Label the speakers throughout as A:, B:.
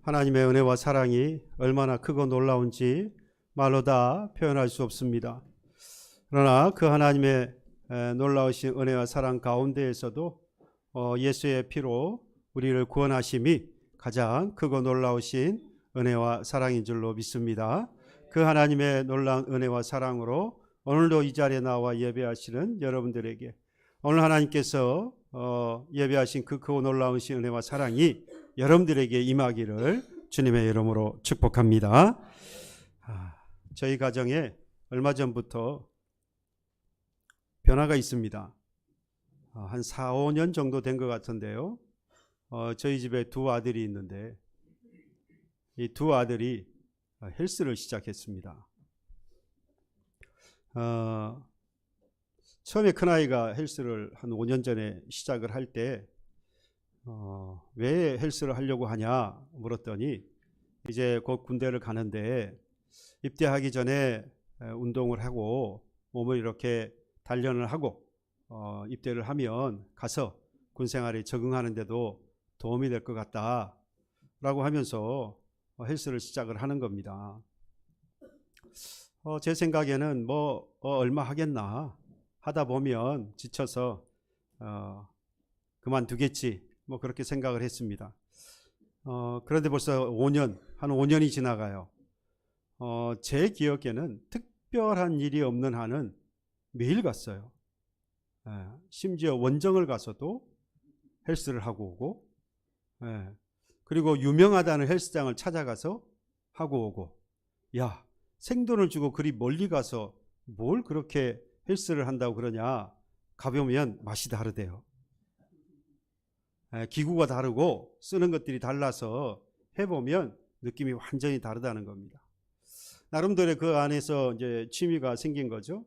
A: 하나님의 은혜와 사랑이 얼마나 크고 놀라운지 말로 다 표현할 수 없습니다. 그러나 그 하나님의 놀라우신 은혜와 사랑 가운데에서도 예수의 피로 우리를 구원하심이 가장 크고 놀라우신 은혜와 사랑인 줄로 믿습니다. 그 하나님의 놀라운 은혜와 사랑으로 오늘도 이 자리에 나와 예배하시는 여러분들에게 오늘 하나님께서 예배하신 그 크고 놀라우신 은혜와 사랑이 여러분들에게 임하기를 주님의 이름으로 축복합니다. 저희 가정에 얼마 전부터 변화가 있습니다. 한 4, 5년 정도 된 것 같은데요. 저희 집에 두 아들이 있는데 이 두 아들이 헬스를 시작했습니다. 처음에 큰아이가 헬스를 한 5년 전에 시작을 할 때 왜 헬스를 하려고 하냐 물었더니 이제 곧 군대를 가는데 입대하기 전에 운동을 하고 몸을 이렇게 단련을 하고 입대를 하면 가서 군생활에 적응하는 데도 도움이 될 것 같다 라고 하면서 헬스를 시작을 하는 겁니다. 제 생각에는 얼마 하겠나 하다 보면 지쳐서 그만두겠지 그렇게 생각을 했습니다. 그런데 벌써 한 5년이 지나가요. 제 기억에는 특별한 일이 없는 한은 매일 갔어요. 심지어 원정을 가서도 헬스를 하고 오고, 그리고 유명하다는 헬스장을 찾아가서 하고 오고. 야, 생돈을 주고 그리 멀리 가서 뭘 그렇게 헬스를 한다고 그러냐? 가보면 맛이 다르대요. 기구가 다르고 쓰는 것들이 달라서 해보면 느낌이 완전히 다르다는 겁니다. 나름대로 그 안에서 이제 취미가 생긴 거죠.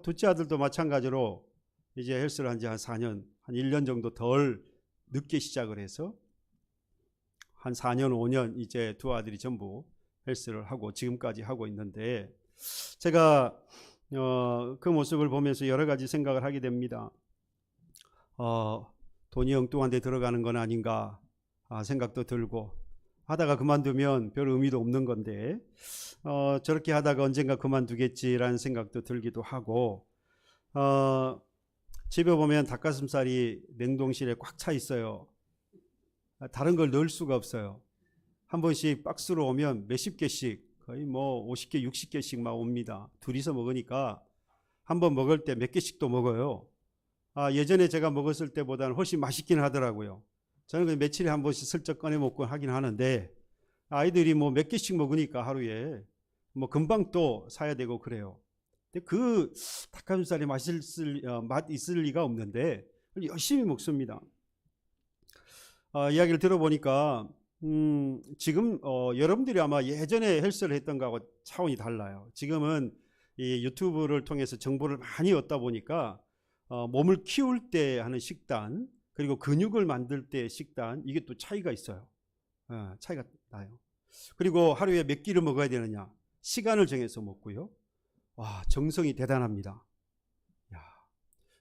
A: 둘째 아들도 마찬가지로 이제 헬스를 한 지 한 4년, 한 1년 정도 덜 늦게 시작을 해서 한 4년, 5년 이제 두 아들이 전부 헬스를 하고 지금까지 하고 있는데, 제가 그 모습을 보면서 여러 가지 생각을 하게 됩니다. 돈이 엉뚱한 데 들어가는 건 아닌가 생각도 들고, 하다가 그만두면 별 의미도 없는 건데 저렇게 하다가 언젠가 그만두겠지라는 생각도 들기도 하고, 집에 보면 닭가슴살이 냉동실에 꽉 차 있어요. 다른 걸 넣을 수가 없어요. 한 번씩 박스로 오면 몇십 개씩, 거의 뭐 50개, 60개씩 막 옵니다. 둘이서 먹으니까 한 번 먹을 때 몇 개씩도 먹어요. 예전에 제가 먹었을 때보다는 훨씬 맛있긴 하더라고요. 저는 며칠에 한 번씩 슬쩍 꺼내 먹고 하긴 하는데, 아이들이 뭐 몇 개씩 먹으니까 하루에 뭐 금방 또 사야 되고 그래요. 근데 그 닭가슴살이 맛 있을 리가 없는데 열심히 먹습니다. 이야기를 들어보니까 지금 여러분들이 아마 예전에 헬스를 했던 거하고 차원이 달라요. 지금은 이 유튜브를 통해서 정보를 많이 얻다 보니까 몸을 키울 때 하는 식단, 그리고 근육을 만들 때 식단, 이게 또 차이가 있어요. 차이가 나요. 그리고 하루에 몇 끼를 먹어야 되느냐, 시간을 정해서 먹고요. 와, 정성이 대단합니다.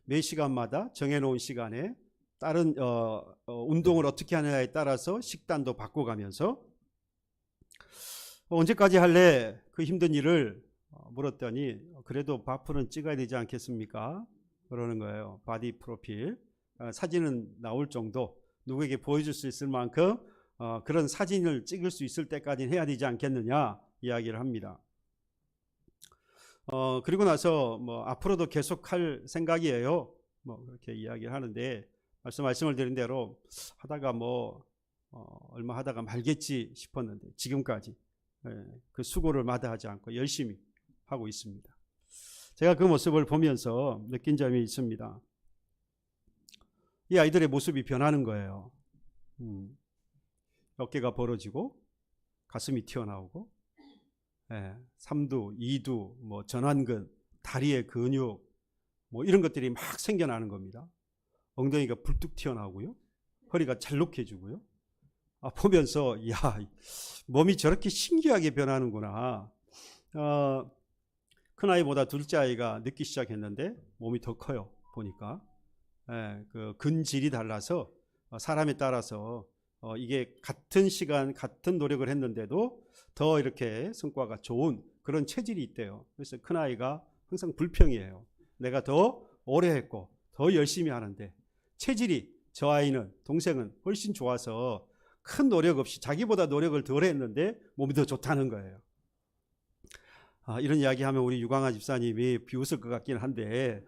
A: 매 시간마다 정해놓은 시간에 다른 운동을 어떻게 하느냐에 따라서 식단도 바꿔가면서, 언제까지 할래? 그 힘든 일을 물었더니 그래도 바프는 찍어야 되지 않겠습니까? 그러는 거예요. 바디 프로필, 사진은 나올 정도, 누구에게 보여줄 수 있을 만큼 그런 사진을 찍을 수 있을 때까지는 해야 되지 않겠느냐 이야기를 합니다. 그리고 나서 뭐 앞으로도 계속할 생각이에요. 뭐 그렇게 이야기를 하는데, 말씀을 드린 대로 하다가 뭐 얼마 하다가 말겠지 싶었는데 지금까지 그 수고를 마다하지 않고 열심히 하고 있습니다. 제가 그 모습을 보면서 느낀 점이 있습니다. 이 아이들의 모습이 변하는 거예요. 어깨가 벌어지고 가슴이 튀어나오고, 삼두, 이두, 뭐 전완근, 다리의 근육, 뭐 이런 것들이 막 생겨나는 겁니다. 엉덩이가 불뚝 튀어나오고요, 허리가 잘록해지고요. 보면서 야, 몸이 저렇게 신기하게 변하는구나. 큰 아이보다 둘째 아이가 늦기 시작했는데 몸이 더 커요. 보니까 그 근질이 달라서 사람에 따라서 이게 같은 시간 같은 노력을 했는데도 더 이렇게 성과가 좋은 그런 체질이 있대요. 그래서 큰 아이가 항상 불평이에요. 내가 더 오래 했고 더 열심히 하는데 체질이, 저 아이는, 동생은 훨씬 좋아서 큰 노력 없이 자기보다 노력을 덜 했는데 몸이 더 좋다는 거예요. 이런 이야기하면 우리 유광아 집사님이 비웃을 것 같긴 한데,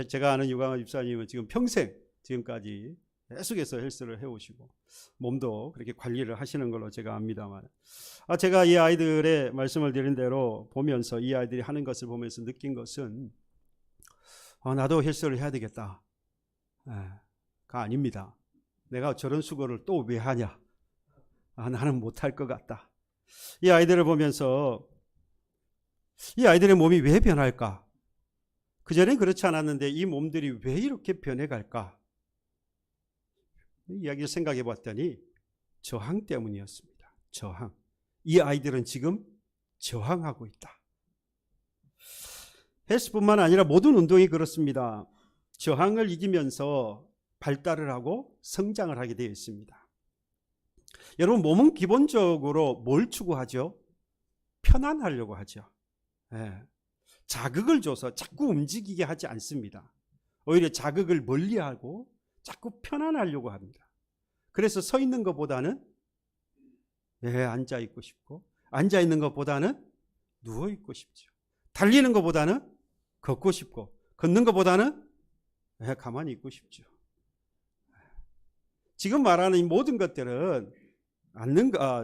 A: 제가 아는 유광아 집사님은 지금 평생 지금까지 계속해서 헬스를 해오시고 몸도 그렇게 관리를 하시는 걸로 제가 압니다만, 제가 이 아이들의 말씀을 드린 대로 보면서, 이 아이들이 하는 것을 보면서 느낀 것은 나도 헬스를 해야 되겠다 가 아닙니다. 내가 저런 수고를 또 왜 하냐, 나는 못할 것 같다. 이 아이들을 보면서 이 아이들의 몸이 왜 변할까? 그전엔 그렇지 않았는데 이 몸들이 왜 이렇게 변해갈까? 이야기를 생각해 봤더니 저항 때문이었습니다. 저항. 이 아이들은 지금 저항하고 있다. 헬스뿐만 아니라 모든 운동이 그렇습니다. 저항을 이기면서 발달을 하고 성장을 하게 되어 있습니다. 여러분, 몸은 기본적으로 뭘 추구하죠? 편안하려고 하죠. 자극을 줘서 자꾸 움직이게 하지 않습니다. 오히려 자극을 멀리하고 자꾸 편안하려고 합니다. 그래서 서 있는 것보다는 앉아 있고 싶고, 앉아 있는 것보다는 누워 있고 싶죠. 달리는 것보다는 걷고 싶고, 걷는 것보다는 가만히 있고 싶죠. 지금 말하는 이 모든 것들은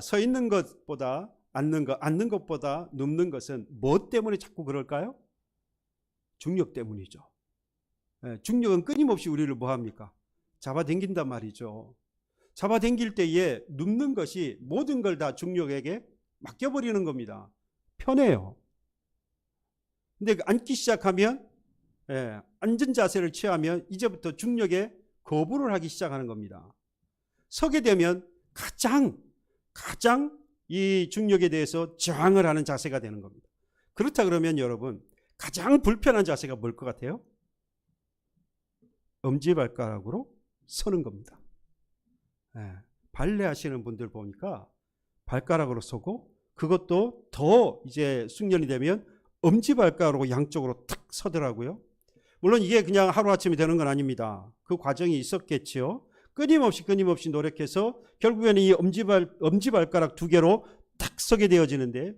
A: 서 있는 것보다 앉는 것보다 눕는 것은 뭐 때문에 자꾸 그럴까요? 중력 때문이죠. 중력은 끊임없이 우리를 뭐합니까? 잡아당긴단 말이죠. 잡아당길 때에 눕는 것이 모든 걸 다 중력에게 맡겨버리는 겁니다. 편해요. 근데 앉기 시작하면, 앉은 자세를 취하면 이제부터 중력에 거부를 하기 시작하는 겁니다. 서게 되면 가장 이 중력에 대해서 저항을 하는 자세가 되는 겁니다. 그렇다 그러면 여러분, 가장 불편한 자세가 뭘 것 같아요? 엄지발가락으로 서는 겁니다. 발레 하시는 분들 보니까 발가락으로 서고, 그것도 더 이제 숙련이 되면 엄지발가락으로 양쪽으로 탁 서더라고요. 물론 이게 그냥 하루아침에 되는 건 아닙니다. 그 과정이 있었겠지요. 끊임없이 노력해서 결국에는 이 엄지발가락 두 개로 탁 서게 되어지는데,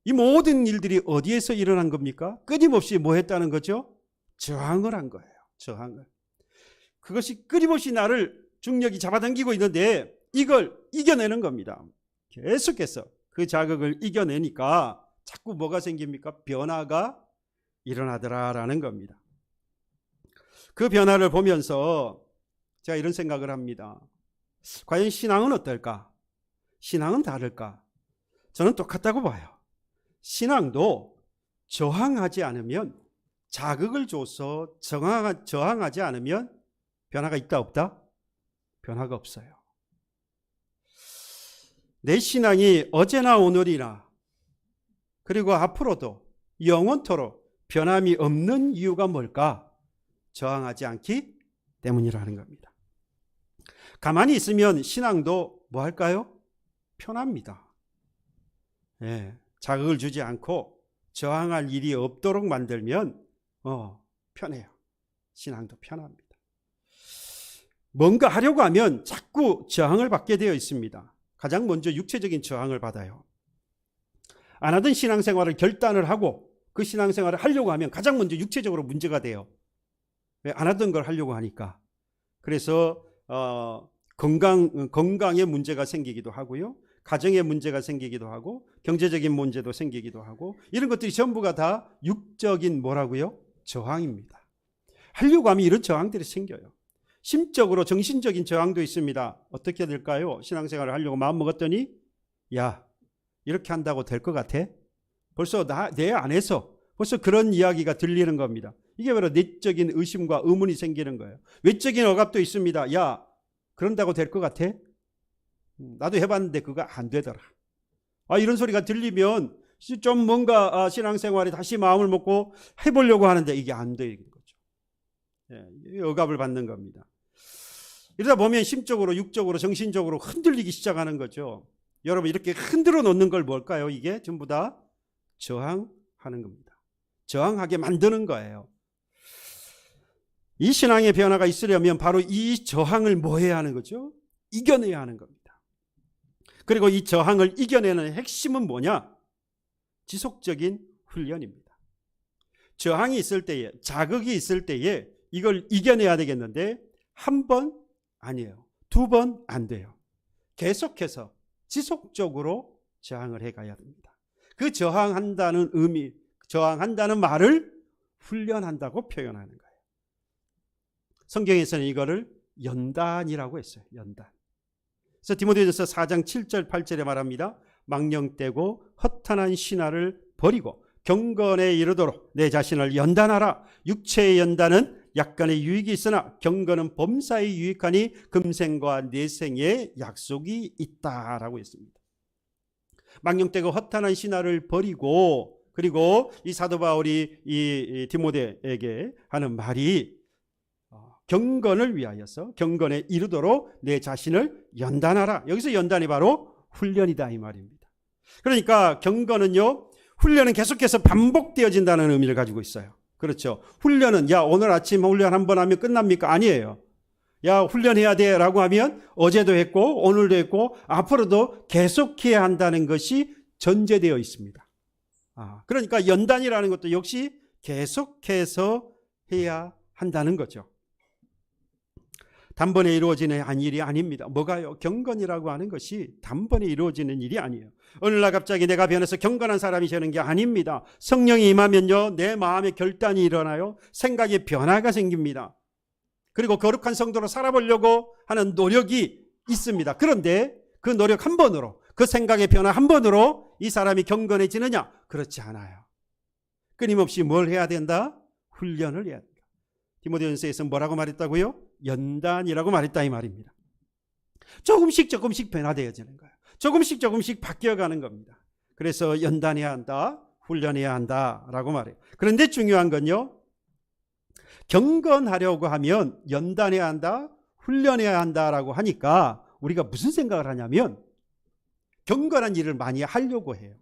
A: 이 모든 일들이 어디에서 일어난 겁니까? 끊임없이 뭐 했다는 거죠? 저항을 한 거예요. 저항을. 그것이 끊임없이 나를 중력이 잡아당기고 있는데 이걸 이겨내는 겁니다. 계속해서 그 자극을 이겨내니까 자꾸 뭐가 생깁니까? 변화가 일어나더라라는 겁니다. 그 변화를 보면서 제가 이런 생각을 합니다. 과연 신앙은 어떨까? 신앙은 다를까? 저는 똑같다고 봐요. 신앙도 저항하지 않으면, 자극을 줘서 저항하지 않으면 변화가 있다 없다? 변화가 없어요. 내 신앙이 어제나 오늘이나 그리고 앞으로도 영원토록 변함이 없는 이유가 뭘까? 저항하지 않기 때문이라는 겁니다. 가만히 있으면 신앙도 뭐 할까요? 편합니다. 자극을 주지 않고 저항할 일이 없도록 만들면 편해요. 신앙도 편합니다. 뭔가 하려고 하면 자꾸 저항을 받게 되어 있습니다. 가장 먼저 육체적인 저항을 받아요. 안 하던 신앙생활을 결단을 하고 그 신앙생활을 하려고 하면 가장 먼저 육체적으로 문제가 돼요. 왜? 안 하던 걸 하려고 하니까. 그래서 건강에 문제가 생기기도 하고요. 가정에 문제가 생기기도 하고 경제적인 문제도 생기기도 하고, 이런 것들이 전부가 다 육적인 뭐라고요? 저항입니다. 하려고 하면 이런 저항들이 생겨요. 심적으로 정신적인 저항도 있습니다. 어떻게 될까요? 신앙생활을 하려고 마음먹었더니 야, 이렇게 한다고 될 것 같아? 벌써 내 안에서 벌써 그런 이야기가 들리는 겁니다. 이게 바로 내적인 의심과 의문이 생기는 거예요. 외적인 억압도 있습니다. 야, 그런다고 될 것 같아? 나도 해봤는데 그거 안 되더라. 이런 소리가 들리면 좀 뭔가 신앙생활에 다시 마음을 먹고 해보려고 하는데 이게 안 되는 거죠. 억압을 받는 겁니다. 이러다 보면 심적으로, 육적으로, 정신적으로 흔들리기 시작하는 거죠. 여러분, 이렇게 흔들어 놓는 걸 뭘까요? 이게 전부 다 저항하는 겁니다. 저항하게 만드는 거예요. 이 신앙의 변화가 있으려면 바로 이 저항을 뭐 해야 하는 거죠? 이겨내야 하는 겁니다. 그리고 이 저항을 이겨내는 핵심은 뭐냐? 지속적인 훈련입니다. 저항이 있을 때에, 자극이 있을 때에 이걸 이겨내야 되겠는데 한 번 아니에요. 두 번 안 돼요. 계속해서 지속적으로 저항을 해가야 됩니다. 그 저항한다는 의미, 저항한다는 말을 훈련한다고 표현하는 거예요. 성경에서는 이거를 연단이라고 했어요. 연단. 그래서 디모데전서 4장 7절 8절에 말합니다. 망령되고 허탄한 신화를 버리고 경건에 이르도록 내 자신을 연단하라. 육체의 연단은 약간의 유익이 있으나 경건은 범사에 유익하니 금생과 내생의 약속이 있다라고 했습니다. 망령되고 허탄한 신화를 버리고, 그리고 이 사도 바울이 이 디모데에게 하는 말이 경건을 위하여서 경건에 이르도록 내 자신을 연단하라. 여기서 연단이 바로 훈련이다 이 말입니다. 그러니까 경건은요, 훈련은 계속해서 반복되어진다는 의미를 가지고 있어요. 그렇죠. 훈련은 오늘 아침 훈련 한번 하면 끝납니까? 아니에요. 훈련해야 돼 라고 하면 어제도 했고 오늘도 했고 앞으로도 계속해야 한다는 것이 전제되어 있습니다. 그러니까 연단이라는 것도 역시 계속해서 해야 한다는 거죠. 단번에 이루어지는 일이 아닙니다. 뭐가요? 경건이라고 하는 것이 단번에 이루어지는 일이 아니에요. 어느 날 갑자기 내가 변해서 경건한 사람이 되는 게 아닙니다. 성령이 임하면요, 내 마음에 결단이 일어나요. 생각에 변화가 생깁니다. 그리고 거룩한 성도로 살아보려고 하는 노력이 있습니다. 그런데 그 노력 한 번으로, 그 생각의 변화 한 번으로 이 사람이 경건해지느냐? 그렇지 않아요. 끊임없이 뭘 해야 된다? 훈련을 해야 된다. 디모데전서에서 뭐라고 말했다고요? 연단이라고 말했다 이 말입니다. 조금씩 변화되어지는 거예요. 조금씩 바뀌어가는 겁니다. 그래서 연단해야 한다, 훈련해야 한다라고 말해요. 그런데 중요한 건요, 경건하려고 하면 연단해야 한다, 훈련해야 한다라고 하니까 우리가 무슨 생각을 하냐면 경건한 일을 많이 하려고 해요.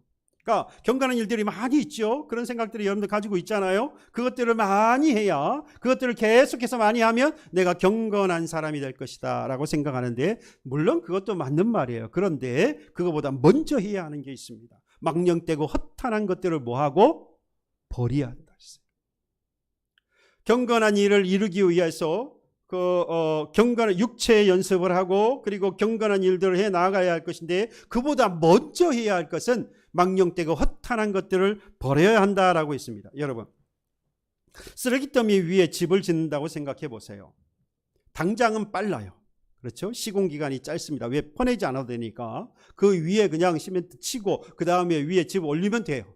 A: 그러니까 경건한 일들이 많이 있죠. 그런 생각들이 여러분들 가지고 있잖아요. 그것들을 많이 해야, 그것들을 계속해서 많이 하면 내가 경건한 사람이 될 것이다 라고 생각하는데, 물론 그것도 맞는 말이에요. 그런데 그거보다 먼저 해야 하는 게 있습니다. 망령되고 허탄한 것들을 뭐하고? 버려야 한다. 경건한 일을 이루기 위해서 경건한 육체의 연습을 하고 그리고 경건한 일들을 해 나가야 할 것인데, 그보다 먼저 해야 할 것은 망령되고 허탄한 것들을 버려야 한다라고 했습니다. 여러분, 쓰레기 더미 위에 집을 짓는다고 생각해 보세요. 당장은 빨라요. 그렇죠? 시공기간이 짧습니다. 왜? 퍼내지 않아도 되니까. 그 위에 그냥 시멘트 치고 그 다음에 위에 집 올리면 돼요.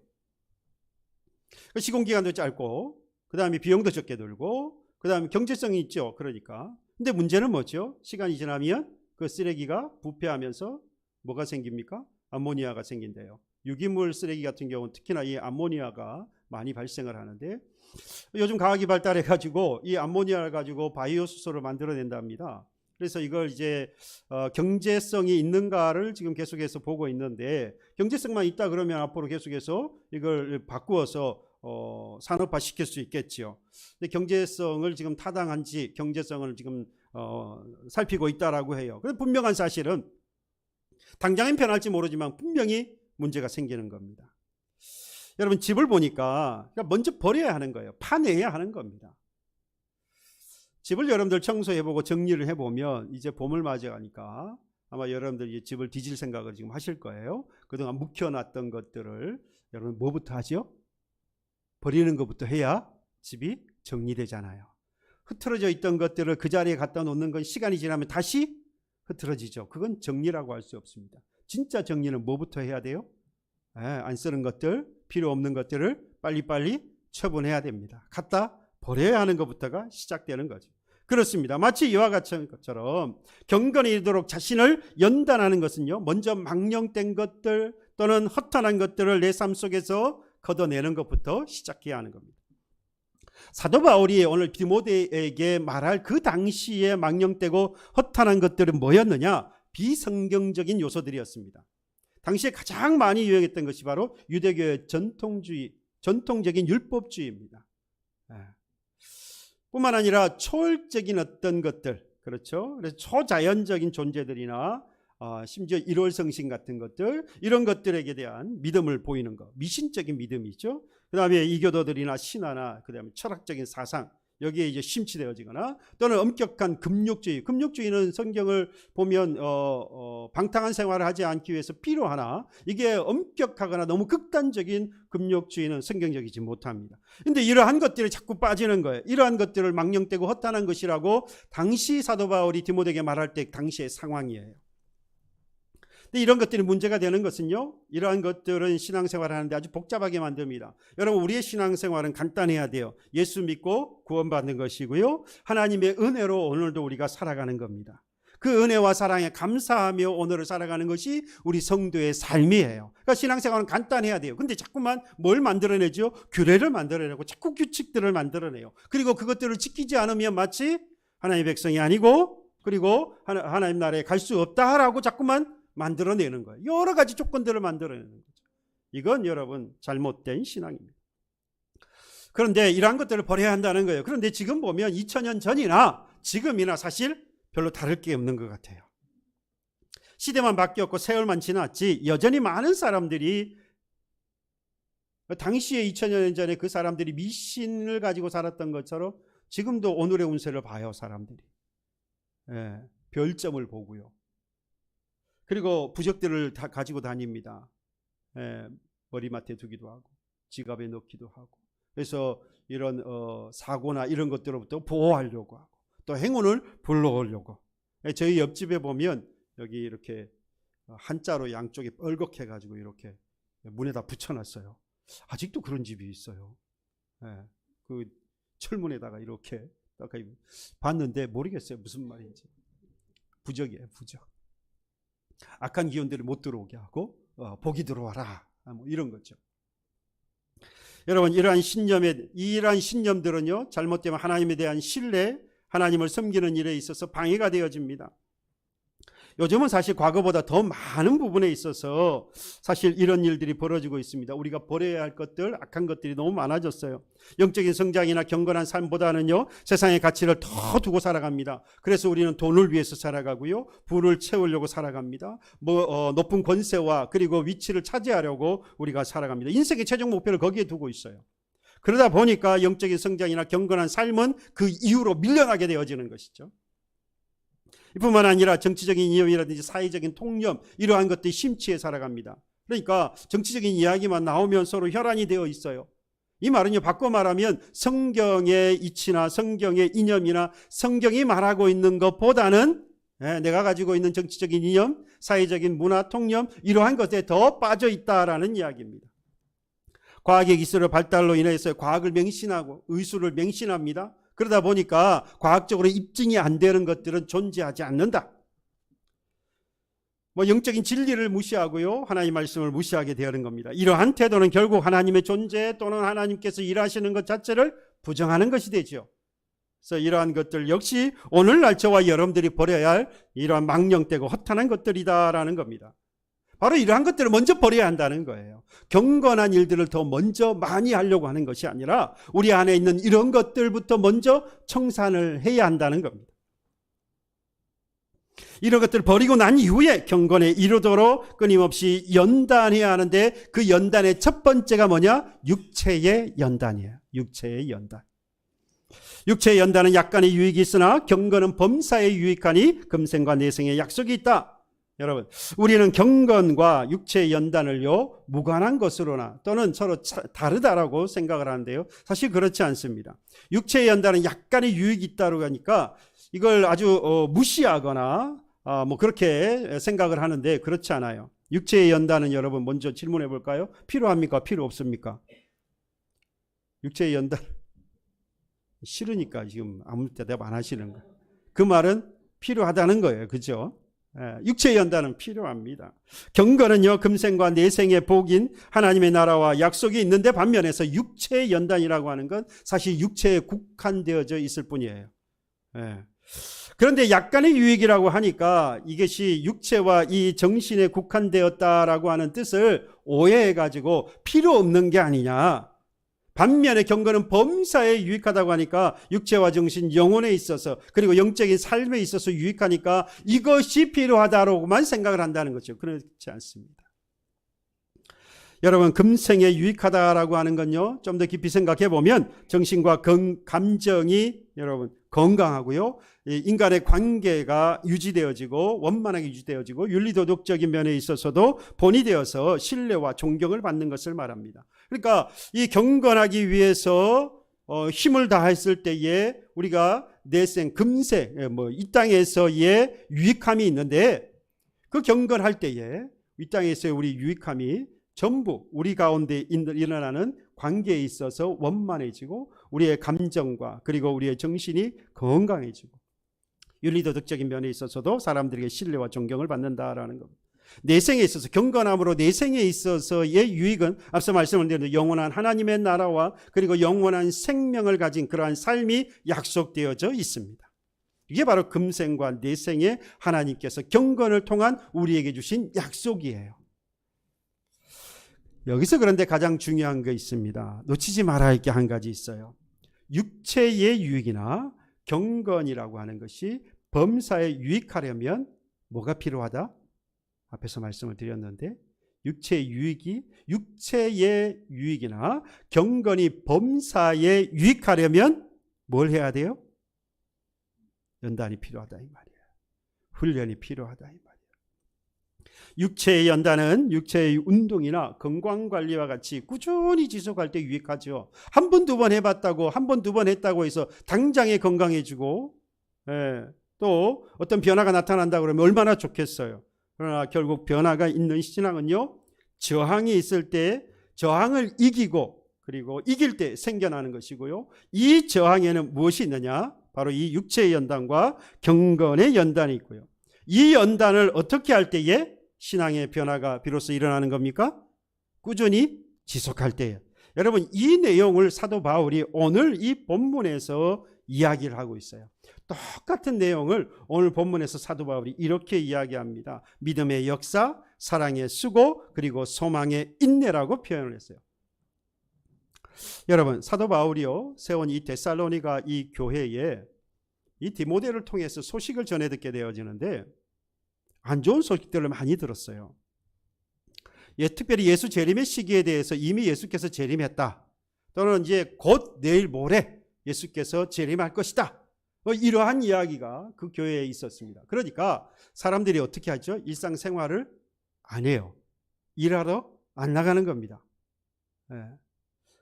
A: 시공기간도 짧고 그 다음에 비용도 적게 들고 그 다음에 경제성이 있죠. 그러니까. 근데 문제는 뭐죠? 시간이 지나면 그 쓰레기가 부패하면서 뭐가 생깁니까? 암모니아가 생긴대요. 유기물 쓰레기 같은 경우는 특히나 이 암모니아가 많이 발생을 하는데, 요즘 과학이 발달해 가지고 이 암모니아를 가지고 바이오 수소를 만들어낸답니다. 그래서 이걸 이제 경제성이 있는가를 지금 계속해서 보고 있는데, 경제성만 있다 그러면 앞으로 계속해서 이걸 바꾸어서 산업화 시킬 수 있겠지요. 근데 경제성을 지금 타당한지 경제성을 지금 살피고 있다라고 해요. 그런데 분명한 사실은 당장엔 변할지 모르지만 분명히 문제가 생기는 겁니다. 여러분, 집을 보니까 먼저 버려야 하는 거예요. 파내야 하는 겁니다. 집을 여러분들 청소해보고 정리를 해보면 이제 봄을 맞이하니까 아마 여러분들이 집을 뒤질 생각을 지금 하실 거예요. 그동안 묵혀놨던 것들을 여러분 뭐부터 하죠? 버리는 것부터 해야 집이 정리되잖아요. 흐트러져 있던 것들을 그 자리에 갖다 놓는 건 시간이 지나면 다시 흐트러지죠. 그건 정리라고 할 수 없습니다. 진짜 정리는 뭐부터 해야 돼요? 안 쓰는 것들, 필요 없는 것들을 빨리빨리 처분해야 됩니다. 갖다 버려야 하는 것부터가 시작되는 거죠. 그렇습니다. 마치 이와 같은 것처럼 경건히 이르도록 자신을 연단하는 것은요, 먼저 망령된 것들 또는 허탄한 것들을 내 삶 속에서 걷어내는 것부터 시작해야 하는 겁니다. 사도 바울이 오늘 디모데에게 말할 그 당시에 망령되고 허탄한 것들은 뭐였느냐? 비성경적인 요소들이었습니다. 당시에 가장 많이 유행했던 것이 바로 유대교의 전통적인 율법주의입니다. 뿐만 아니라 초월적인 어떤 것들, 그렇죠? 그래서 초자연적인 존재들이나 심지어 일월성신 같은 것들, 이런 것들에게 대한 믿음을 보이는 것, 미신적인 믿음이죠. 그 다음에 이교도들이나 신화나 그 다음에 철학적인 사상, 여기에 이제 심취되어지거나 또는 엄격한 금욕주의는 성경을 보면 방탕한 생활을 하지 않기 위해서 필요하나 이게 엄격하거나 너무 극단적인 금욕주의는 성경적이지 못합니다. 그런데 이러한 것들이 자꾸 빠지는 거예요. 이러한 것들을 망령되고 허탄한 것이라고 당시 사도 바울이 디모데에게 말할 때 당시의 상황이에요. 근데 이런 것들이 문제가 되는 것은요, 이러한 것들은 신앙생활을 하는데 아주 복잡하게 만듭니다. 여러분, 우리의 신앙생활은 간단해야 돼요. 예수 믿고 구원받는 것이고요, 하나님의 은혜로 오늘도 우리가 살아가는 겁니다. 그 은혜와 사랑에 감사하며 오늘을 살아가는 것이 우리 성도의 삶이에요. 그러니까 신앙생활은 간단해야 돼요. 근데 자꾸만 뭘 만들어내죠? 규례를 만들어내고 자꾸 규칙들을 만들어내요. 그리고 그것들을 지키지 않으면 마치 하나님의 백성이 아니고, 그리고 하나님 나라에 갈 수 없다라고 자꾸만 만들어내는 거예요. 여러 가지 조건들을 만들어내는 거죠. 이건 여러분 잘못된 신앙입니다. 그런데 이러한 것들을 버려야 한다는 거예요. 그런데 지금 보면 2000년 전이나 지금이나 사실 별로 다를 게 없는 것 같아요. 시대만 바뀌었고 세월만 지났지 여전히 많은 사람들이 당시에 2000년 전에 그 사람들이 미신을 가지고 살았던 것처럼 지금도 오늘의 운세를 봐요. 사람들이. 별점을 보고요. 그리고 부적들을 다 가지고 다닙니다. 머리맡에 두기도 하고 지갑에 넣기도 하고. 그래서 이런 사고나 이런 것들로부터 보호하려고 하고 또 행운을 불러오려고. 저희 옆집에 보면 여기 이렇게 한자로 양쪽에 뻘겋게 가지고 이렇게 문에다 붙여놨어요. 아직도 그런 집이 있어요. 그 철문에다가 이렇게 봤는데 모르겠어요 무슨 말인지. 부적이에요, 부적. 악한 기운들이 못 들어오게 하고 복이 들어와라, 뭐 이런 거죠. 여러분, 이러한 신념들은요, 잘못되면 하나님에 대한 신뢰, 하나님을 섬기는 일에 있어서 방해가 되어집니다. 요즘은 사실 과거보다 더 많은 부분에 있어서 사실 이런 일들이 벌어지고 있습니다. 우리가 버려야 할 것들, 악한 것들이 너무 많아졌어요. 영적인 성장이나 경건한 삶보다는요, 세상의 가치를 더 두고 살아갑니다. 그래서 우리는 돈을 위해서 살아가고요, 부를 채우려고 살아갑니다. 높은 권세와 그리고 위치를 차지하려고 우리가 살아갑니다. 인생의 최종 목표를 거기에 두고 있어요. 그러다 보니까 영적인 성장이나 경건한 삶은 그 이유로 밀려나게 되어지는 것이죠. 이뿐만 아니라 정치적인 이념이라든지 사회적인 통념, 이러한 것들이 심취해 살아갑니다. 그러니까 정치적인 이야기만 나오면 서로 혈안이 되어 있어요. 이 말은요, 바꿔 말하면 성경의 이치나 성경의 이념이나 성경이 말하고 있는 것보다는 내가 가지고 있는 정치적인 이념, 사회적인 문화 통념, 이러한 것에 더 빠져 있다라는 이야기입니다. 과학의 기술의 발달로 인해서 과학을 맹신하고 의술을 맹신합니다. 그러다 보니까 과학적으로 입증이 안 되는 것들은 존재하지 않는다. 영적인 진리를 무시하고요, 하나님 말씀을 무시하게 되는 겁니다. 이러한 태도는 결국 하나님의 존재 또는 하나님께서 일하시는 것 자체를 부정하는 것이 되죠. 그래서 이러한 것들 역시 오늘날 저와 여러분들이 버려야 할 이러한 망령되고 허탄한 것들이다라는 겁니다. 바로 이러한 것들을 먼저 버려야 한다는 거예요. 경건한 일들을 더 먼저 많이 하려고 하는 것이 아니라 우리 안에 있는 이런 것들부터 먼저 청산을 해야 한다는 겁니다. 이런 것들을 버리고 난 이후에 경건에 이르도록 끊임없이 연단해야 하는데, 그 연단의 첫 번째가 뭐냐? 육체의 연단이에요. 육체의 연단. 육체의 연단은 약간의 유익이 있으나 경건은 범사에 유익하니 금생과 내생의 약속이 있다. 여러분, 우리는 경건과 육체의 연단을요, 무관한 것으로나 또는 서로 다르다라고 생각을 하는데요, 사실 그렇지 않습니다. 육체의 연단은 약간의 유익이 있다고 하니까 이걸 아주 무시하거나 그렇게 생각을 하는데, 그렇지 않아요. 육체의 연단은 여러분 먼저 질문해 볼까요? 필요합니까? 필요 없습니까? 육체의 연단 싫으니까 지금 아무 대답 안 하시는 거예요. 그 말은 필요하다는 거예요. 그죠? 육체의 연단은 필요합니다. 경건은요, 금생과 내생의 복인 하나님의 나라와 약속이 있는데, 반면에서 육체의 연단이라고 하는 건 사실 육체에 국한되어져 있을 뿐이에요. 그런데 약간의 유익이라고 하니까 이것이 육체와 이 정신에 국한되었다라고 하는 뜻을 오해해가지고 필요 없는 게 아니냐. 반면에 경건은 범사에 유익하다고 하니까 육체와 정신, 영혼에 있어서 그리고 영적인 삶에 있어서 유익하니까 이것이 필요하다고만 생각을 한다는 거죠. 그렇지 않습니다. 여러분, 금생에 유익하다라고 하는 건요, 좀 더 깊이 생각해 보면 정신과 감정이 여러분 건강하고요, 인간의 관계가 유지되어지고 원만하게 유지되어지고 윤리도덕적인 면에 있어서도 본이 되어서 신뢰와 존경을 받는 것을 말합니다. 그러니까 이 경건하기 위해서 힘을 다했을 때에 우리가 내생, 금생, 이 땅에서의 유익함이 있는데, 그 경건할 때에 이 땅에서의 우리 유익함이 전부 우리 가운데 일어나는 관계에 있어서 원만해지고 우리의 감정과 그리고 우리의 정신이 건강해지고 윤리도덕적인 면에 있어서도 사람들에게 신뢰와 존경을 받는다라는 겁니다. 내생에 있어서, 경건함으로 내생에 있어서의 유익은 앞서 말씀을 드린 영원한 하나님의 나라와 그리고 영원한 생명을 가진 그러한 삶이 약속되어져 있습니다. 이게 바로 금생과 내생에 하나님께서 경건을 통한 우리에게 주신 약속이에요. 여기서 그런데 가장 중요한 게 있습니다. 놓치지 말아야 할 게 한 가지 있어요. 육체의 유익이나 경건이라고 하는 것이 범사에 유익하려면 뭐가 필요하다? 앞에서 말씀을 드렸는데, 육체의 유익이나 경건이 범사에 유익하려면 뭘 해야 돼요? 연단이 필요하다 이 말이에요. 훈련이 필요하다 이 말이에요. 육체의 연단은 육체의 운동이나 건강관리와 같이 꾸준히 지속할 때 유익하죠. 한 번, 두 번 해봤다고, 한 번, 두 번 했다고 해서 당장에 건강해지고, 또 어떤 변화가 나타난다 그러면 얼마나 좋겠어요. 그러나 결국 변화가 있는 신앙은요, 저항이 있을 때 저항을 이기고, 그리고 이길 때 생겨나는 것이고요. 이 저항에는 무엇이 있느냐? 바로 이 육체의 연단과 경건의 연단이 있고요. 이 연단을 어떻게 할 때에 신앙의 변화가 비로소 일어나는 겁니까? 꾸준히 지속할 때예요. 여러분, 이 내용을 사도 바울이 오늘 이 본문에서 이야기를 하고 있어요. 똑같은 내용을 오늘 본문에서 사도 바울이 이렇게 이야기합니다. 믿음의 역사, 사랑의 수고, 그리고 소망의 인내라고 표현을 했어요. 여러분, 사도 바울이요, 세운 이 데살로니가 이 교회에 이 디모데를 통해서 소식을 전해 듣게 되어지는데 안 좋은 소식들을 많이 들었어요. 특별히 예수 재림의 시기에 대해서 이미 예수께서 재림했다, 또는 이제 곧 내일 모레 예수께서 재림할 것이다, 이러한 이야기가 그 교회에 있었습니다. 그러니까 사람들이 어떻게 하죠? 일상생활을 안 해요. 일하러 안 나가는 겁니다.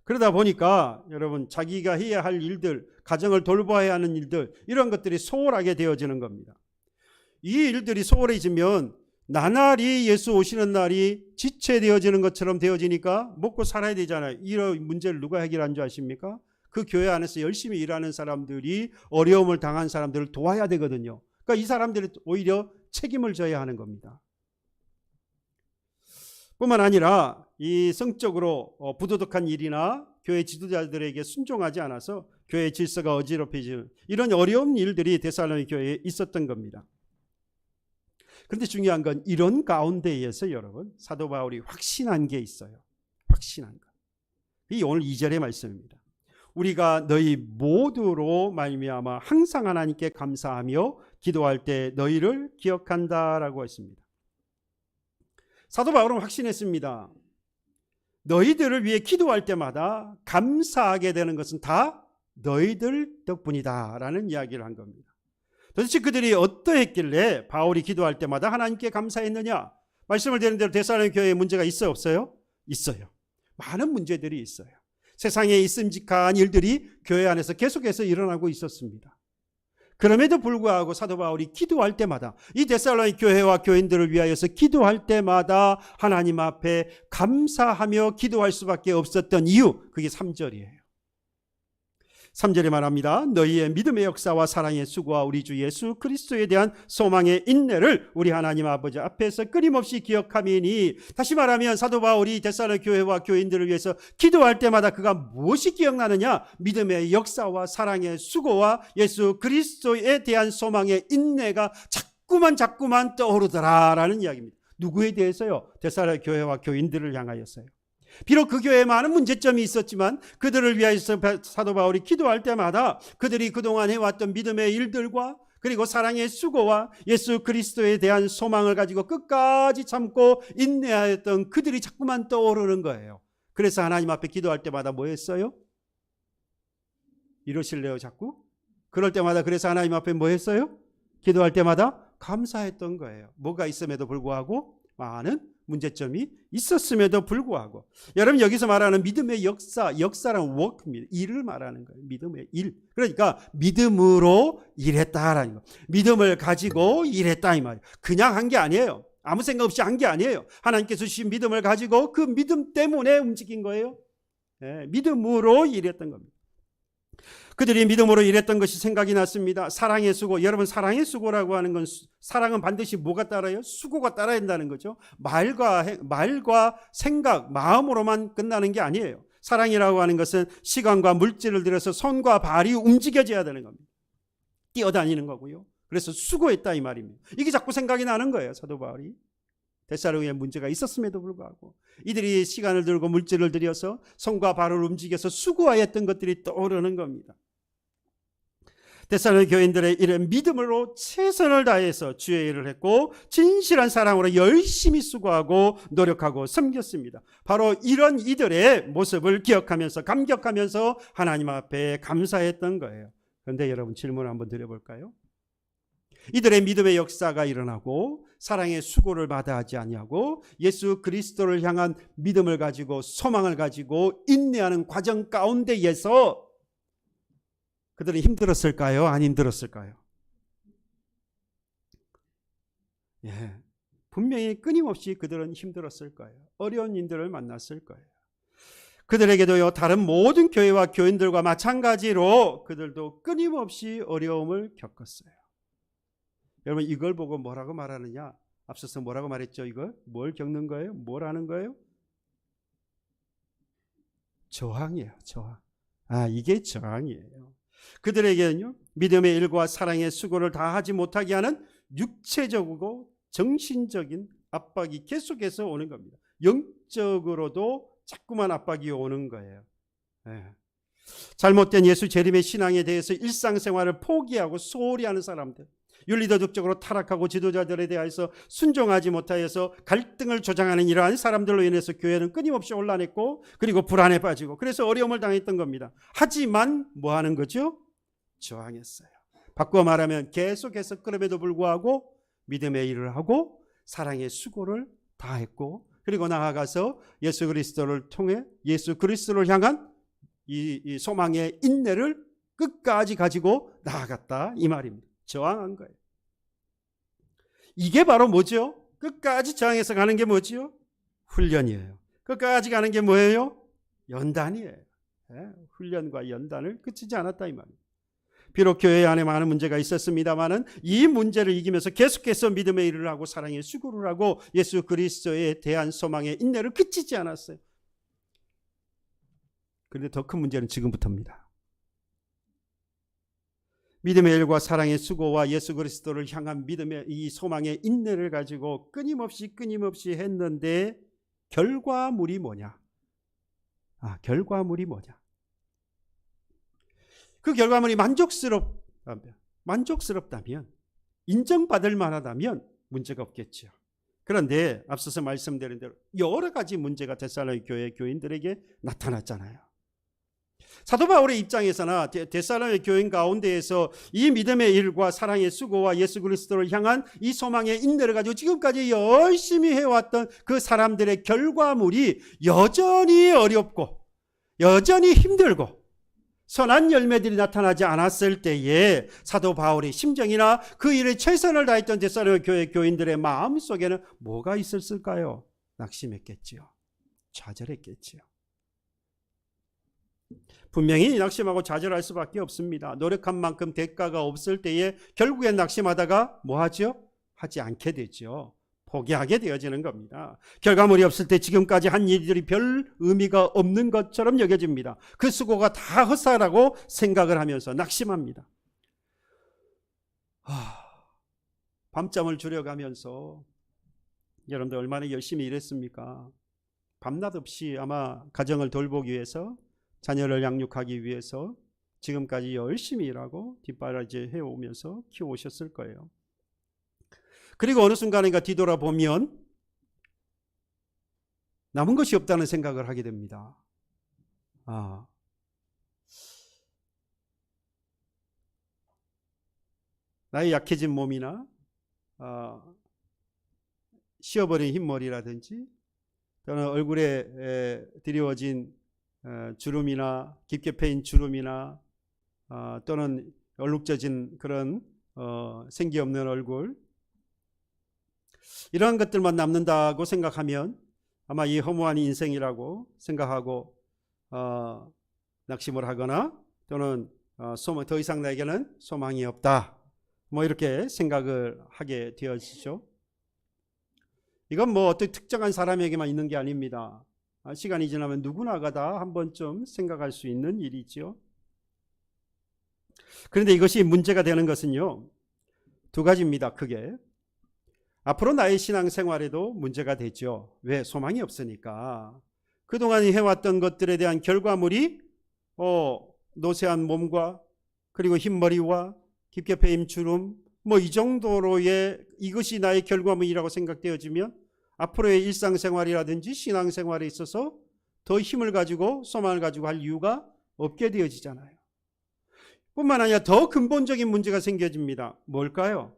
A: 그러다 보니까 여러분, 자기가 해야 할 일들, 가정을 돌봐야 하는 일들, 이런 것들이 소홀하게 되어지는 겁니다. 이 일들이 소홀해지면 나날이 예수 오시는 날이 지체되어지는 것처럼 되어지니까 먹고 살아야 되잖아요. 이런 문제를 누가 해결한 줄 아십니까? 그 교회 안에서 열심히 일하는 사람들이 어려움을 당한 사람들을 도와야 되거든요. 그러니까 이 사람들이 오히려 책임을 져야 하는 겁니다. 뿐만 아니라 이 성적으로 부도덕한 일이나 교회 지도자들에게 순종하지 않아서 교회 질서가 어지럽혀지는 이런 어려운 일들이 데살로니가 교회에 있었던 겁니다. 그런데 중요한 건 이런 가운데에서 여러분, 사도 바울이 확신한 게 있어요. 확신한 것. 이 오늘 2절의 말씀입니다. 우리가 너희 모두로 말미암아 항상 하나님께 감사하며 기도할 때 너희를 기억한다라고 했습니다. 사도 바울은 확신했습니다. 너희들을 위해 기도할 때마다 감사하게 되는 것은 다 너희들 덕분이다라는 이야기를 한 겁니다. 도대체 그들이 어떠했길래 바울이 기도할 때마다 하나님께 감사했느냐? 말씀을 드린 대로 데살로니가 교회에 문제가 있어요, 없어요? 있어요. 많은 문제들이 있어요. 세상에 있음직한 일들이 교회 안에서 계속해서 일어나고 있었습니다. 그럼에도 불구하고 사도 바울이 기도할 때마다, 이 데살로니가 교회와 교인들을 위하여서 기도할 때마다 하나님 앞에 감사하며 기도할 수밖에 없었던 이유, 그게 3절이에요. 3절에 말합니다. 너희의 믿음의 역사와 사랑의 수고와 우리 주 예수 그리스도에 대한 소망의 인내를 우리 하나님 아버지 앞에서 끊임없이 기억함이니, 다시 말하면 사도 바울이 데살로니가 교회와 교인들을 위해서 기도할 때마다 그가 무엇이 기억나느냐? 믿음의 역사와 사랑의 수고와 예수 그리스도에 대한 소망의 인내가 자꾸만 떠오르더라라는 이야기입니다. 누구에 대해서요? 데살로니가 교회와 교인들을 향하여서요. 비록 그 교회에 많은 문제점이 있었지만 그들을 위하여서 사도 바울이 기도할 때마다 그들이 그동안 해왔던 믿음의 일들과 그리고 사랑의 수고와 예수 그리스도에 대한 소망을 가지고 끝까지 참고 인내하였던 그들이 자꾸만 떠오르는 거예요. 그래서 하나님 앞에 기도할 때마다 뭐 했어요? 이러실래요 자꾸? 그럴 때마다 그래서 하나님 앞에 뭐 했어요? 기도할 때마다 감사했던 거예요. 뭐가 있음에도 불구하고, 많은 문제점이 있었음에도 불구하고. 여러분, 여기서 말하는 믿음의 역사란 워크입니다. 일을 말하는 거예요. 믿음의 일. 그러니까 믿음으로 일했다라는 거. 믿음을 가지고 일했다 이 말이에요. 그냥 한 게 아니에요. 아무 생각 없이 한 게 아니에요. 하나님께서 주신 믿음을 가지고 그 믿음 때문에 움직인 거예요. 믿음으로 일했던 겁니다. 그들이 믿음으로 일했던 것이 생각이 났습니다. 사랑의 수고. 여러분, 사랑의 수고라고 하는 건, 사랑은 반드시 뭐가 따라요? 수고가 따라야 된다는 거죠. 말과 생각, 마음으로만 끝나는 게 아니에요. 사랑이라고 하는 것은 시간과 물질을 들여서 손과 발이 움직여져야 되는 겁니다. 뛰어다니는 거고요. 그래서 수고했다 이 말입니다. 이게 자꾸 생각이 나는 거예요, 사도 바울이. 데살로니가에 문제가 있었음에도 불구하고 이들이 시간을 들고 물질을 들여서 손과 발을 움직여서 수고하였던 것들이 떠오르는 겁니다. 데살로니가 교인들의 이런 믿음으로 최선을 다해서 주의 일을 했고 진실한 사랑으로 열심히 수고하고 노력하고 섬겼습니다. 바로 이런 이들의 모습을 기억하면서 감격하면서 하나님 앞에 감사했던 거예요. 그런데 여러분, 질문 한번 드려볼까요? 이들의 믿음의 역사가 일어나고 사랑의 수고를 받아 하지 아니하고 예수 그리스도를 향한 믿음을 가지고 소망을 가지고 인내하는 과정 가운데에서 그들은 힘들었을까요? 안 힘들었을까요? 예, 분명히 끊임없이 그들은 힘들었을 거예요. 어려운 일들을 만났을 거예요. 그들에게도요, 다른 모든 교회와 교인들과 마찬가지로 그들도 끊임없이 어려움을 겪었어요. 여러분, 이걸 보고 뭐라고 말하느냐? 앞서서 뭐라고 말했죠? 이걸 뭘 겪는 거예요? 뭘 하는 거예요? 저항이에요. 저항. 이게 저항이에요. 그들에게는요, 믿음의 일과 사랑의 수고를 다하지 못하게 하는 육체적이고 정신적인 압박이 계속해서 오는 겁니다. 영적으로도 자꾸만 압박이 오는 거예요. 잘못된 예수 재림의 신앙에 대해서 일상생활을 포기하고 소홀히 하는 사람들, 윤리도덕적으로 타락하고 지도자들에 대해서 순종하지 못하여서 갈등을 조장하는 이러한 사람들로 인해서 교회는 끊임없이 혼란했고 그리고 불안에 빠지고 그래서 어려움을 당했던 겁니다. 하지만 뭐 하는 거죠? 저항했어요. 바꿔 말하면 계속해서 그럼에도 불구하고 믿음의 일을 하고 사랑의 수고를 다했고 그리고 나아가서 예수 그리스도를 통해 예수 그리스도를 향한 이 소망의 인내를 끝까지 가지고 나아갔다 이 말입니다. 저항한 거예요. 이게 바로 뭐죠? 끝까지 저항해서 가는 게 뭐죠? 훈련이에요. 끝까지 가는 게 뭐예요? 연단이에요. 훈련과 연단을 그치지 않았다 이 말입니다. 비록 교회 안에 많은 문제가 있었습니다마는 이 문제를 이기면서 계속해서 믿음의 일을 하고 사랑의 수고를 하고 예수 그리스도에 대한 소망의 인내를 그치지 않았어요. 그런데 더 큰 문제는 지금부터입니다. 믿음의 일과 사랑의 수고와 예수 그리스도를 향한 믿음의 이 소망의 인내를 가지고 끊임없이 했는데 결과물이 뭐냐? 결과물이 뭐냐? 그 결과물이 만족스럽다면 인정받을 만하다면 문제가 없겠죠. 그런데 앞서서 말씀드린 대로 여러 가지 문제가 데살로니가 교회 교인들에게 나타났잖아요. 사도 바울의 입장에서나 데살로니가 교인 가운데에서 이 믿음의 일과 사랑의 수고와 예수 그리스도를 향한 이 소망의 인내를 가지고 지금까지 열심히 해왔던 그 사람들의 결과물이 여전히 어렵고 여전히 힘들고 선한 열매들이 나타나지 않았을 때에 사도 바울의 심정이나 그 일에 최선을 다했던 데살로니가 교회 교인들의 마음속에는 뭐가 있었을까요? 낙심했겠지요. 좌절했겠지요. 분명히 낙심하고 좌절할 수밖에 없습니다. 노력한 만큼 대가가 없을 때에 결국엔 낙심하다가 뭐 하죠? 하지 않게 되죠. 포기하게 되어지는 겁니다. 결과물이 없을 때 지금까지 한 일들이 별 의미가 없는 것처럼 여겨집니다. 그 수고가 다 헛살라고 생각을 하면서 낙심합니다. 밤잠을 줄여가면서 여러분들 얼마나 열심히 일했습니까? 밤낮 없이 아마 가정을 돌보기 위해서 자녀를 양육하기 위해서 지금까지 열심히 일하고 뒷바라지 해오면서 키워오셨을 거예요. 그리고 어느 순간인가 뒤돌아보면 남은 것이 없다는 생각을 하게 됩니다. 나의 약해진 몸이나 쉬어버린 흰머리라든지 또는 얼굴에 드리워진 주름이나 깊게 패인 주름이나 또는 얼룩져진 그런 생기 없는 얼굴, 이러한 것들만 남는다고 생각하면 아마 이 허무한 인생이라고 생각하고 낙심을 하거나 또는 더 이상 나에게는 소망이 없다 뭐 이렇게 생각을 하게 되어지죠. 이건 뭐 어떤 특정한 사람에게만 있는 게 아닙니다. 시간이 지나면 누구나가 다 한 번쯤 생각할 수 있는 일이죠. 그런데 이것이 문제가 되는 것은요, 두 가지입니다. 크게. 앞으로 나의 신앙생활에도 문제가 되죠. 왜? 소망이 없으니까. 그동안 해왔던 것들에 대한 결과물이 노쇠한 몸과 그리고 흰머리와 깊게 패인 주름 뭐 이 정도로의 이것이 나의 결과물이라고 생각되어지면 앞으로의 일상생활이라든지 신앙생활에 있어서 더 힘을 가지고 소망을 가지고 할 이유가 없게 되어지잖아요. 뿐만 아니라 더 근본적인 문제가 생겨집니다. 뭘까요?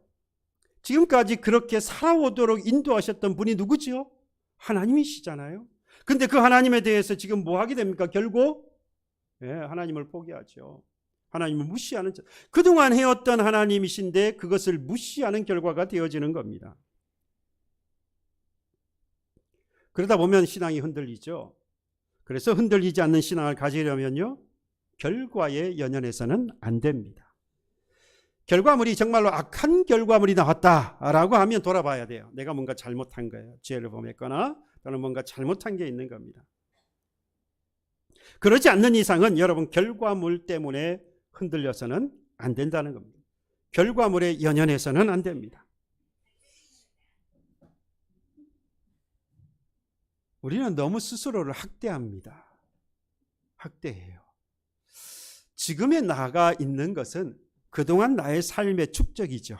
A: 지금까지 그렇게 살아오도록 인도하셨던 분이 누구지요? 하나님이시잖아요. 근데 그 하나님에 대해서 지금 뭐 하게 됩니까? 결국 하나님을 포기하죠. 하나님을 무시하는, 그동안 해왔던 하나님이신데 그것을 무시하는 결과가 되어지는 겁니다. 그러다 보면 신앙이 흔들리죠. 그래서 흔들리지 않는 신앙을 가지려면요, 결과에 연연해서는 안 됩니다. 결과물이 정말로 악한 결과물이 나왔다라고 하면 돌아봐야 돼요. 내가 뭔가 잘못한 거예요. 죄를 범했거나 또는 뭔가 잘못한 게 있는 겁니다. 그러지 않는 이상은 여러분 결과물 때문에 흔들려서는 안 된다는 겁니다. 결과물에 연연해서는 안 됩니다. 우리는 너무 스스로를 학대합니다. 학대해요. 지금의 나가 있는 것은 그동안 나의 삶의 축적이죠.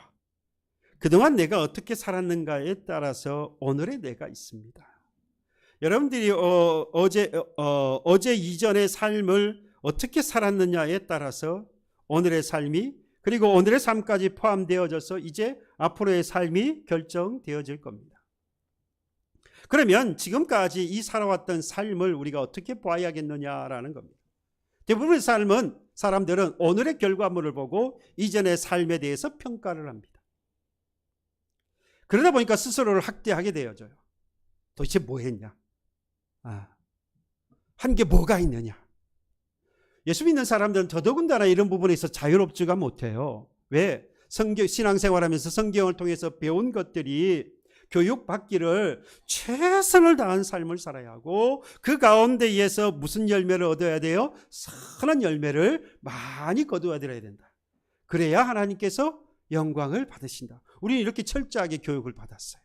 A: 그동안 내가 어떻게 살았는가에 따라서 오늘의 내가 있습니다. 여러분들이 어제 이전의 삶을 어떻게 살았느냐에 따라서 오늘의 삶이, 그리고 오늘의 삶까지 포함되어져서 이제 앞으로의 삶이 결정되어질 겁니다. 그러면 지금까지 이 살아왔던 삶을 우리가 어떻게 봐야겠느냐라는 겁니다. 대부분의 사람들은 오늘의 결과물을 보고 이전의 삶에 대해서 평가를 합니다. 그러다 보니까 스스로를 학대하게 되어져요. 도대체 뭐 했냐? 한 게 뭐가 있느냐? 예수 믿는 사람들은 더더군다나 이런 부분에서 자유롭지가 못해요. 왜? 신앙생활하면서 성경을 통해서 배운 것들이 교육받기를 최선을 다한 삶을 살아야 하고, 그 가운데에서 무슨 열매를 얻어야 돼요? 선한 열매를 많이 거두어 들어야 된다. 그래야 하나님께서 영광을 받으신다. 우리는 이렇게 철저하게 교육을 받았어요.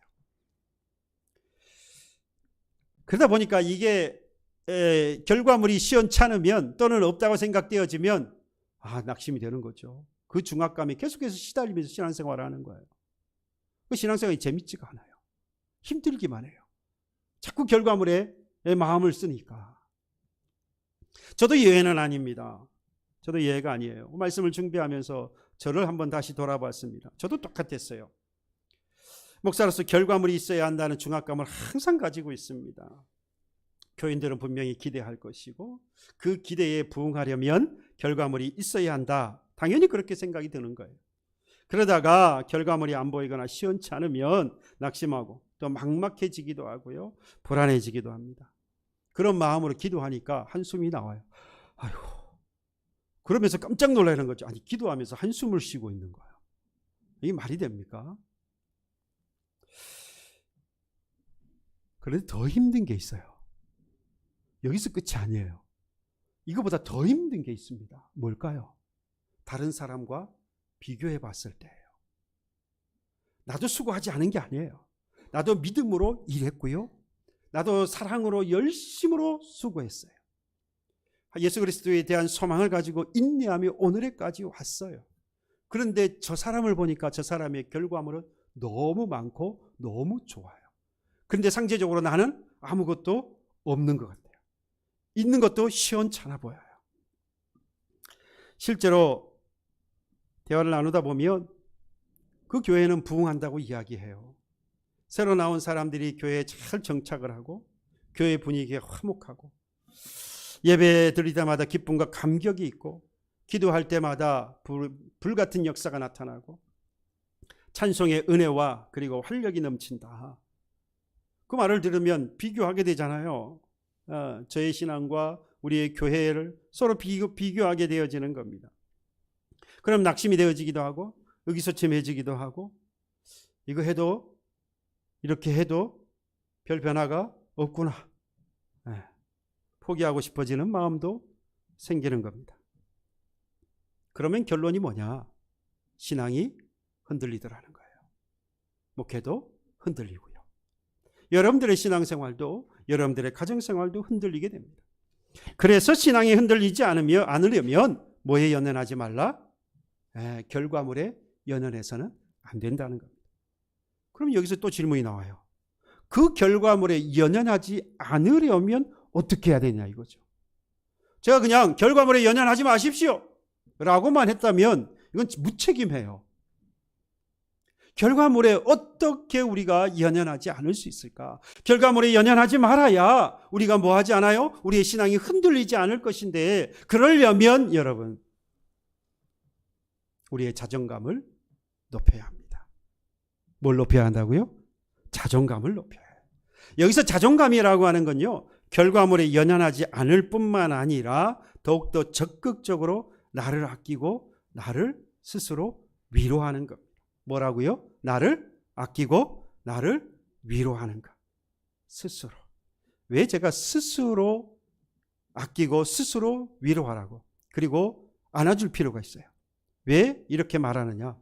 A: 그러다 보니까 이게 결과물이 시원찮으면 또는 없다고 생각되어지면 낙심이 되는 거죠. 그 중압감에 계속해서 시달리면서 신앙생활을 하는 거예요. 그 신앙생활이 재밌지가 않아요. 힘들기만 해요. 자꾸 결과물에 마음을 쓰니까. 저도 예외는 아닙니다. 저도 예외가 아니에요. 말씀을 준비하면서 저를 한번 다시 돌아봤습니다. 저도 똑같았어요. 목사로서 결과물이 있어야 한다는 중압감을 항상 가지고 있습니다. 교인들은 분명히 기대할 것이고 그 기대에 부응하려면 결과물이 있어야 한다. 당연히 그렇게 생각이 드는 거예요. 그러다가 결과물이 안 보이거나 시원치 않으면 낙심하고 또 막막해지기도 하고요, 불안해지기도 합니다. 그런 마음으로 기도하니까 한숨이 나와요. 아이고, 그러면서 깜짝 놀라는 거죠. 아니, 기도하면서 한숨을 쉬고 있는 거예요. 이게 말이 됩니까? 그런데 더 힘든 게 있어요. 여기서 끝이 아니에요. 이거보다 더 힘든 게 있습니다. 뭘까요? 다른 사람과 비교해 봤을 때예요. 나도 수고하지 않은 게 아니에요. 나도 믿음으로 일했고요, 나도 사랑으로 열심으로 수고했어요. 예수 그리스도에 대한 소망을 가지고 인내하며 오늘에까지 왔어요. 그런데 저 사람을 보니까 저 사람의 결과물은 너무 많고 너무 좋아요. 그런데 상대적으로 나는 아무것도 없는 것 같아요. 있는 것도 시원찮아 보여요. 실제로 대화를 나누다 보면 그 교회는 부흥한다고 이야기해요. 새로 나온 사람들이 교회에 잘 정착을 하고 교회 분위기가 화목하고 예배 드릴 때마다 기쁨과 감격이 있고 기도할 때마다 불같은 역사가 나타나고 찬송의 은혜와 그리고 활력이 넘친다. 그 말을 들으면 비교하게 되잖아요. 저의 신앙과 우리의 교회를 서로 비교하게 되어지는 겁니다. 그럼 낙심이 되어지기도 하고 의기소침해지기도 하고, 이거 해도 이렇게 해도 별 변화가 없구나, 포기하고 싶어지는 마음도 생기는 겁니다. 그러면 결론이 뭐냐? 신앙이 흔들리더라는 거예요. 목회도 흔들리고요, 여러분들의 신앙생활도 여러분들의 가정생활도 흔들리게 됩니다. 그래서 신앙이 흔들리지 않으려면 뭐에 연연하지 말라? 결과물에 연연해서는 안 된다는 겁니다. 그럼 여기서 또 질문이 나와요. 그 결과물에 연연하지 않으려면 어떻게 해야 되냐 이거죠. 제가 그냥 결과물에 연연하지 마십시오 라고만 했다면 이건 무책임해요. 결과물에 어떻게 우리가 연연하지 않을 수 있을까? 결과물에 연연하지 말아야 우리가 뭐 하지 않아요? 우리의 신앙이 흔들리지 않을 것인데, 그러려면 여러분, 우리의 자존감을 높여야 합니다. 뭘 높여야 한다고요? 자존감을 높여야 해요. 여기서 자존감이라고 하는 건요, 결과물에 연연하지 않을 뿐만 아니라 더욱더 적극적으로 나를 아끼고 나를 스스로 위로하는 것. 뭐라고요? 나를 아끼고 나를 위로하는 것. 스스로. 왜 제가 스스로 아끼고 스스로 위로하라고, 그리고 안아줄 필요가 있어요? 왜 이렇게 말하느냐?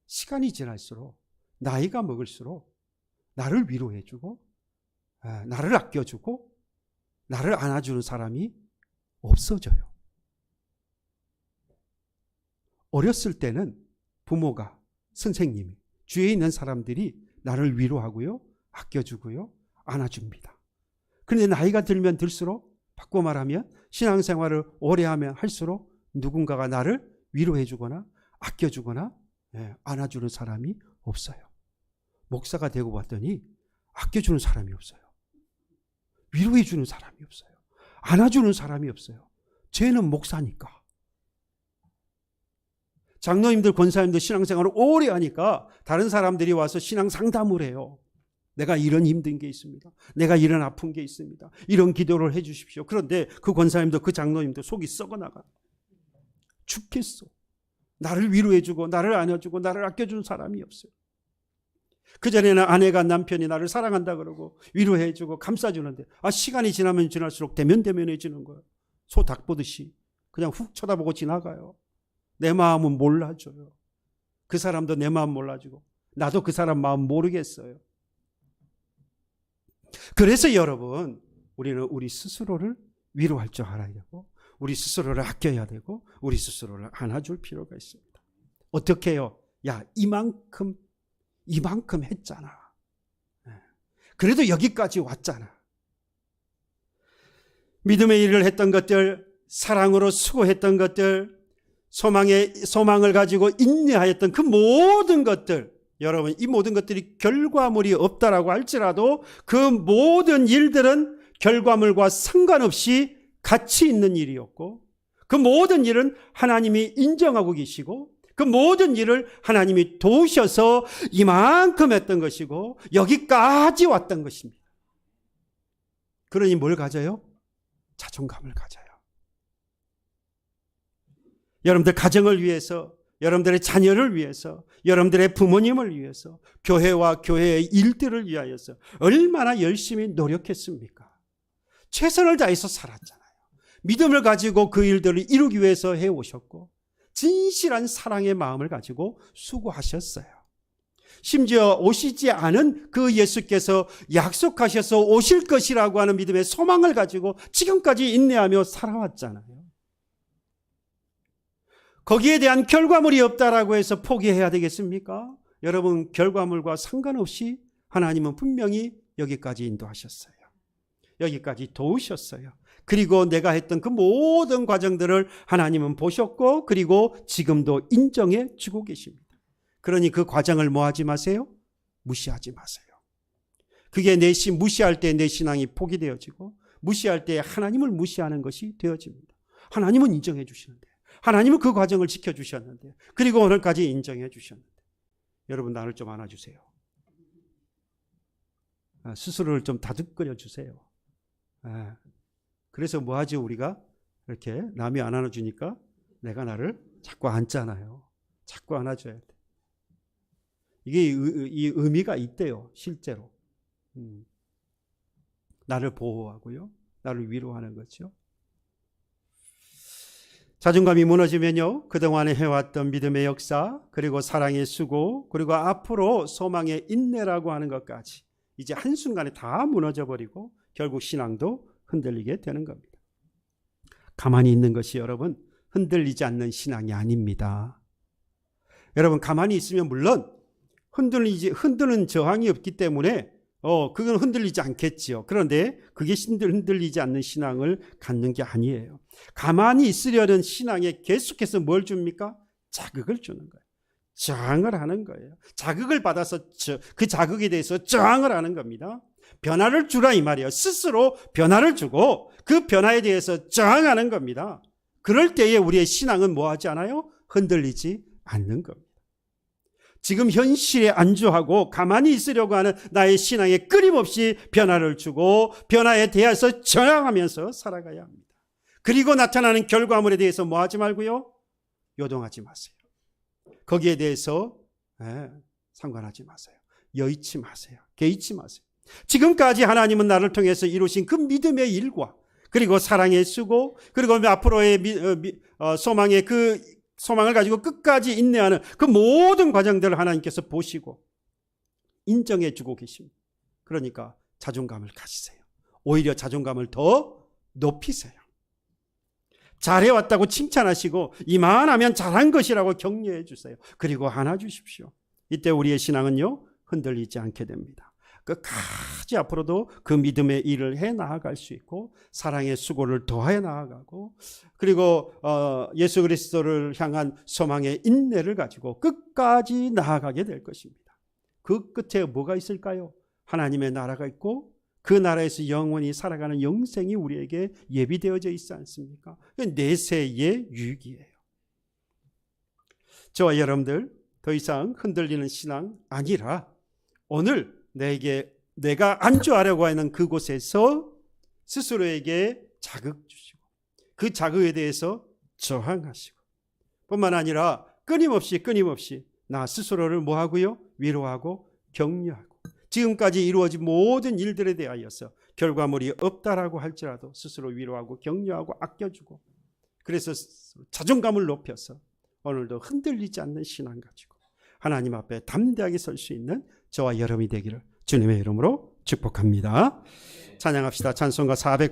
A: 시간이 지날수록, 나이가 먹을수록 나를 위로해주고 나를 아껴주고 나를 안아주는 사람이 없어져요. 어렸을 때는 부모가, 선생님이, 주위에 있는 사람들이 나를 위로하고요, 아껴주고요, 안아줍니다. 그런데 나이가 들면 들수록, 바꿔 말하면 신앙생활을 오래 하면 할수록 누군가가 나를 위로해주거나 아껴주거나 안아주는 사람이 없어요. 목사가 되고 봤더니 아껴주는 사람이 없어요. 위로해주는 사람이 없어요. 안아주는 사람이 없어요. 쟤는 목사니까. 장로님들, 권사님들 신앙생활을 오래 하니까 다른 사람들이 와서 신앙 상담을 해요. 내가 이런 힘든 게 있습니다. 내가 이런 아픈 게 있습니다. 이런 기도를 해 주십시오. 그런데 그 권사님도 그 장로님도 속이 썩어나가. 죽겠어. 나를 위로해주고 나를 안아주고 나를 아껴주는 사람이 없어요. 그전에는 아내가 남편이 나를 사랑한다 그러고 위로해주고 감싸주는데, 시간이 지나면 지날수록 대면대면해지는 거예요. 소 닭 보듯이 그냥 훅 쳐다보고 지나가요. 내 마음은 몰라줘요. 그 사람도 내 마음 몰라주고 나도 그 사람 마음 모르겠어요. 그래서 여러분, 우리는 우리 스스로를 위로할 줄 알아야 되고, 우리 스스로를 아껴야 되고, 우리 스스로를 안아줄 필요가 있습니다. 어떻게 해요? 야, 이만큼 했잖아. 그래도 여기까지 왔잖아. 믿음의 일을 했던 것들, 사랑으로 수고했던 것들, 소망을 가지고 인내하였던 그 모든 것들, 여러분, 이 모든 것들이 결과물이 없다라고 할지라도 그 모든 일들은 결과물과 상관없이 가치 있는 일이었고, 그 모든 일은 하나님이 인정하고 계시고, 그 모든 일을 하나님이 도우셔서 이만큼 했던 것이고 여기까지 왔던 것입니다. 그러니 뭘 가져요? 자존감을 가져요. 여러분들 가정을 위해서, 여러분들의 자녀를 위해서, 여러분들의 부모님을 위해서, 교회와 교회의 일들을 위하여서 얼마나 열심히 노력했습니까? 최선을 다해서 살았잖아요. 믿음을 가지고 그 일들을 이루기 위해서 해오셨고, 진실한 사랑의 마음을 가지고 수고하셨어요. 심지어 오시지 않은 그 예수께서 약속하셔서 오실 것이라고 하는 믿음의 소망을 가지고 지금까지 인내하며 살아왔잖아요. 거기에 대한 결과물이 없다라고 해서 포기해야 되겠습니까? 여러분, 결과물과 상관없이 하나님은 분명히 여기까지 인도하셨어요. 여기까지 도우셨어요. 그리고 내가 했던 그 모든 과정들을 하나님은 보셨고, 그리고 지금도 인정해 주고 계십니다. 그러니 그 과정을 뭐 하지 마세요? 무시하지 마세요. 그게 무시할 때 내 신앙이 포기되어지고, 무시할 때 하나님을 무시하는 것이 되어집니다. 하나님은 인정해 주시는데, 하나님은 그 과정을 지켜주셨는데, 그리고 오늘까지 인정해 주셨는데, 여러분, 나를 좀 안아주세요. 스스로를 좀 다독거려 주세요. 그래서 뭐 하지? 우리가 이렇게 남이 안 안아주니까 내가 나를 자꾸 안잖아요. 자꾸 안아줘야 돼. 이게 이 의미가 있대요, 실제로. 나를 보호하고요, 나를 위로하는 거죠. 자존감이 무너지면요, 그동안에 해왔던 믿음의 역사, 그리고 사랑의 수고, 그리고 앞으로 소망의 인내라고 하는 것까지 이제 한순간에 다 무너져버리고 결국 신앙도 흔들리게 되는 겁니다. 가만히 있는 것이 여러분 흔들리지 않는 신앙이 아닙니다. 여러분, 가만히 있으면 물론 흔드는 저항이 없기 때문에 그건 흔들리지 않겠지요. 그런데 그게 흔들리지 않는 신앙을 갖는 게 아니에요. 가만히 있으려는 신앙에 계속해서 뭘 줍니까? 자극을 주는 거예요. 저항을 하는 거예요. 자극을 받아서 그 자극에 대해서 저항을 하는 겁니다. 변화를 주라 이 말이에요. 스스로 변화를 주고 그 변화에 대해서 저항하는 겁니다. 그럴 때에 우리의 신앙은 뭐 하지 않아요? 흔들리지 않는 겁니다. 지금 현실에 안주하고 가만히 있으려고 하는 나의 신앙에 끊임없이 변화를 주고 변화에 대해서 저항하면서 살아가야 합니다. 그리고 나타나는 결과물에 대해서 뭐 하지 말고요? 요동하지 마세요. 거기에 대해서 상관하지 마세요. 여의치 마세요. 개의치 마세요. 지금까지 하나님은 나를 통해서 이루신 그 믿음의 일과 그리고 사랑의 수고 그리고 앞으로의 소망의 그 소망을 가지고 끝까지 인내하는 그 모든 과정들을 하나님께서 보시고 인정해 주고 계십니다. 그러니까 자존감을 가지세요. 오히려 자존감을 더 높이세요. 잘해왔다고 칭찬하시고 이만하면 잘한 것이라고 격려해 주세요. 그리고 안아주십시오. 이때 우리의 신앙은요 흔들리지 않게 됩니다. 끝까지 앞으로도 그 믿음의 일을 해 나아갈 수 있고 사랑의 수고를 더해 나아가고 그리고 예수 그리스도를 향한 소망의 인내를 가지고 끝까지 나아가게 될 것입니다. 그 끝에 뭐가 있을까요? 하나님의 나라가 있고 그 나라에서 영원히 살아가는 영생이 우리에게 예비되어져 있지 않습니까? 내세의 유익이에요. 저와 여러분들 더 이상 흔들리는 신앙 아니라 오늘 내가 안주하려고 하는 그곳에서 스스로에게 자극 주시고 그 자극에 대해서 저항하시고 뿐만 아니라 끊임없이 나 스스로를 뭐하고요? 위로하고 격려하고 지금까지 이루어진 모든 일들에 대하여서 결과물이 없다라고 할지라도 스스로 위로하고 격려하고 아껴주고 그래서 자존감을 높여서 오늘도 흔들리지 않는 신앙 가지고 하나님 앞에 담대하게 설 수 있는 저와 여러분이 되기를 주님의 이름으로 축복합니다. 찬양합시다. 찬송가 400